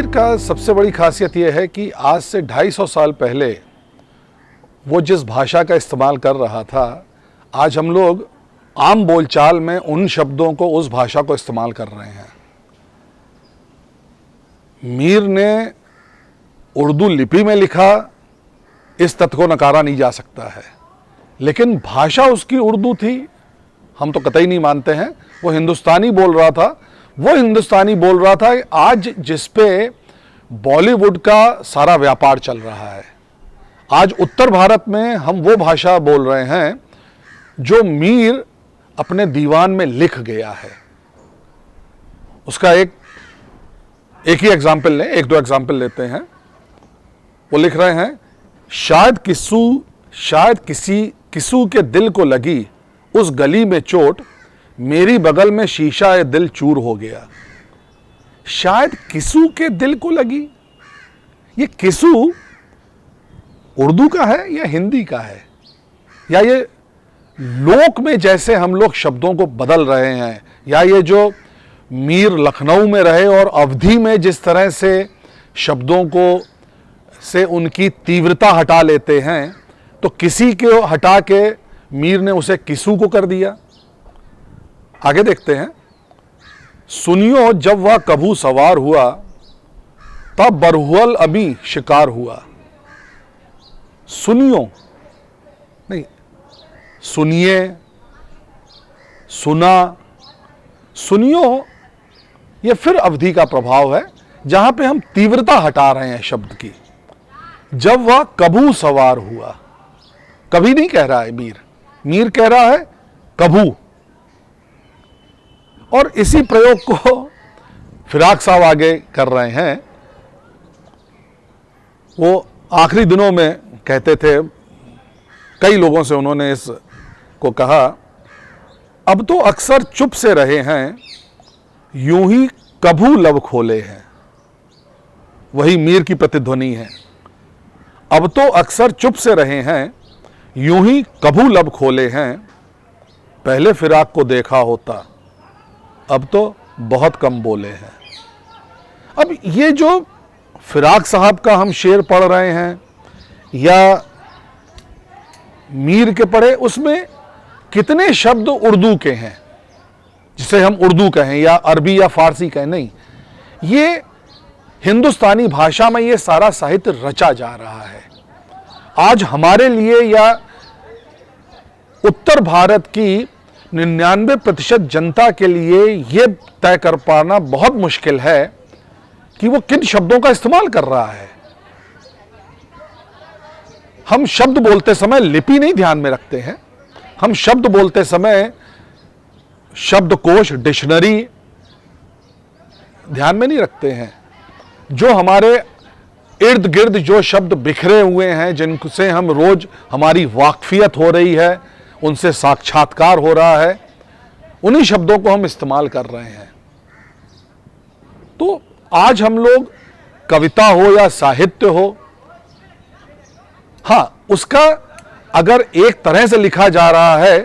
का सबसे बड़ी खासियत यह है कि आज से 250 साल पहले वो जिस भाषा का इस्तेमाल कर रहा था, आज हम लोग आम बोलचाल में उन शब्दों को, उस भाषा को इस्तेमाल कर रहे हैं। मीर ने उर्दू लिपि में लिखा, इस तथ्य को नकारा नहीं जा सकता है, लेकिन भाषा उसकी उर्दू थी, हम तो कतई नहीं मानते हैं। वो हिंदुस्तानी बोल रहा था, वो हिंदुस्तानी बोल रहा था आज जिस पे बॉलीवुड का सारा व्यापार चल रहा है। आज उत्तर भारत में हम वो भाषा बोल रहे हैं जो मीर अपने दीवान में लिख गया है। उसका एक ही एग्जाम्पल लें, एक दो एग्जाम्पल लेते हैं। वो लिख रहे हैं, शायद किसी के दिल को लगी उस गली में चोट, मेरी बगल में शीशा ए दिल चूर हो गया। शायद किसू के दिल को लगी, ये किसू उर्दू का है या हिंदी का है, या ये लोक में जैसे हम लोग शब्दों को बदल रहे हैं, या ये जो मीर लखनऊ में रहे और अवधी में जिस तरह से शब्दों को से उनकी तीव्रता हटा लेते हैं, तो किसी को हटा के मीर ने उसे किसू को कर दिया। आगे देखते हैं, सुनियो जब वह कभू सवार हुआ, तब बरहुअल अभी शिकार हुआ। सुनियो नहीं, सुनिए, सुना, सुनियो, ये फिर अवधि का प्रभाव है जहां पे हम तीव्रता हटा रहे हैं शब्द की। जब वह कभू सवार हुआ, कभी नहीं कह रहा है मीर कह रहा है कभू। और इसी प्रयोग को फिराक साहब आगे कर रहे हैं। वो आखिरी दिनों में कहते थे, कई लोगों से उन्होंने इसको कहा, अब तो अक्सर चुप से रहे हैं, यूं ही कभू लब खोले हैं। वही मीर की प्रतिध्वनि है। अब तो अक्सर चुप से रहे हैं, यूं ही कभू लब खोले हैं। पहले फिराक को देखा होता, अब तो बहुत कम बोले हैं। अब ये जो फिराक साहब का हम शेर पढ़ रहे हैं या मीर के पढ़े, उसमें कितने शब्द उर्दू के हैं, जिसे हम उर्दू कहें या अरबी या फारसी कहें, नहीं, ये हिंदुस्तानी भाषा में ये सारा साहित्य रचा जा रहा है। आज हमारे लिए या उत्तर भारत की 99% जनता के लिए ये तय कर पाना बहुत मुश्किल है कि वो किन शब्दों का इस्तेमाल कर रहा है। हम शब्द बोलते समय लिपि नहीं ध्यान में रखते हैं, हम शब्द बोलते समय शब्दकोश, डिक्शनरी ध्यान में नहीं रखते हैं। जो हमारे इर्द गिर्द जो शब्द बिखरे हुए हैं, जिनसे हम रोज हमारी वाकफियत हो रही है, उनसे साक्षात्कार हो रहा है, उन्हीं शब्दों को हम इस्तेमाल कर रहे हैं। तो आज हम लोग कविता हो या साहित्य हो, हाँ, उसका अगर एक तरह से लिखा जा रहा है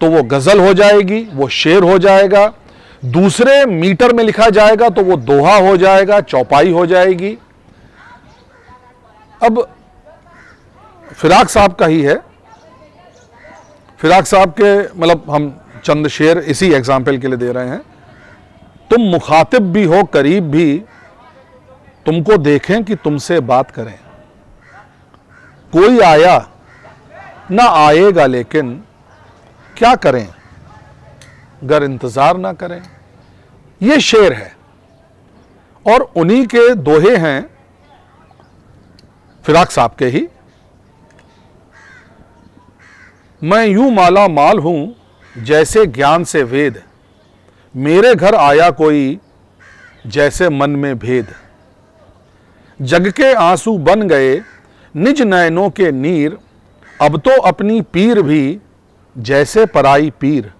तो वो गजल हो जाएगी, वो शेर हो जाएगा। दूसरे मीटर में लिखा जाएगा तो वो दोहा हो जाएगा, चौपाई हो जाएगी। अब फिराक साहब का ही है। फिराक साहब के मतलब हम चंद शेर इसी एग्जाम्पल के लिए दे रहे हैं। तुम मुखातिब भी हो करीब भी, तुमको देखें कि तुमसे बात करें। कोई आया ना आएगा लेकिन क्या करें, गर इंतजार ना करें। ये शेर है और उन्हीं के दोहे हैं फिराक साहब के ही। मैं यूं माला माल हूं जैसे ज्ञान से वेद, मेरे घर आया कोई जैसे मन में भेद। जग के आंसू बन गए निज नयनों के नीर, अब तो अपनी पीर भी जैसे पराई पीर।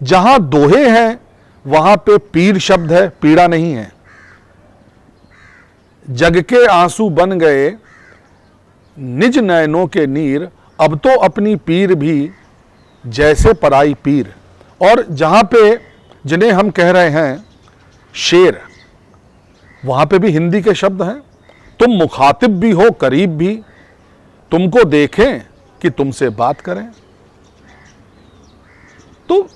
जहां दोहे हैं वहां पे पीर शब्द है, पीड़ा नहीं है। जग के आंसू बन गए निज नयनों के नीर, अब तो अपनी पीर भी जैसे पराई पीर। और जहां पे जिन्हें हम कह रहे हैं शेर, वहां पे भी हिंदी के शब्द हैं। तुम मुखातिब भी हो करीब भी, तुमको देखें कि तुमसे बात करें। तो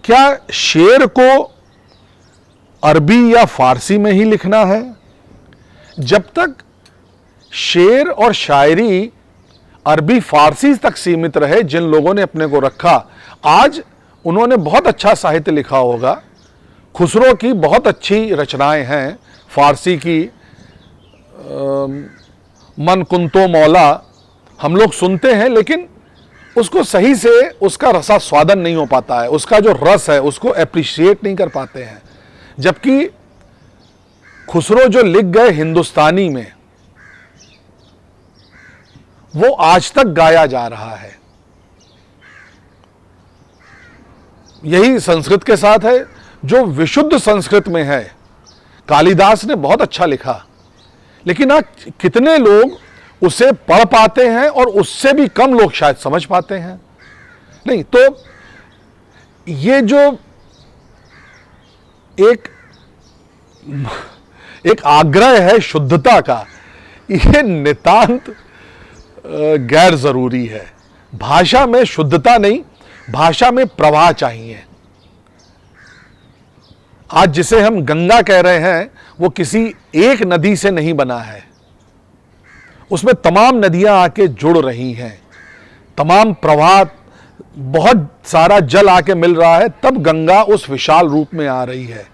क्या शेर को अरबी या फारसी में ही लिखना है? जब तक शेर और शायरी अरबी फारसी तक सीमित रहे, जिन लोगों ने अपने को रखा, आज उन्होंने बहुत अच्छा साहित्य लिखा होगा। खुसरो की बहुत अच्छी रचनाएं हैं फारसी की। मन कुंतो मौला हम लोग सुनते हैं, लेकिन उसको सही से उसका रसास्वादन नहीं हो पाता है, उसका जो रस है उसको अप्रिशिएट नहीं कर पाते हैं। जबकि खुसरो जो लिख गए हिंदुस्तानी में, वो आज तक गाया जा रहा है। यही संस्कृत के साथ है, जो विशुद्ध संस्कृत में है। कालिदास ने बहुत अच्छा लिखा, लेकिन आज कितने लोग उसे पढ़ पाते हैं, और उससे भी कम लोग शायद समझ पाते हैं। नहीं तो ये जो एक आग्रह है शुद्धता का, ये नितांत गैर जरूरी है। भाषा में शुद्धता नहीं, भाषा में प्रवाह चाहिए। आज जिसे हम गंगा कह रहे हैं, वो किसी एक नदी से नहीं बना है, उसमें तमाम नदियां आके जुड़ रही हैं, तमाम प्रवाह, बहुत सारा जल आके मिल रहा है, तब गंगा उस विशाल रूप में आ रही है।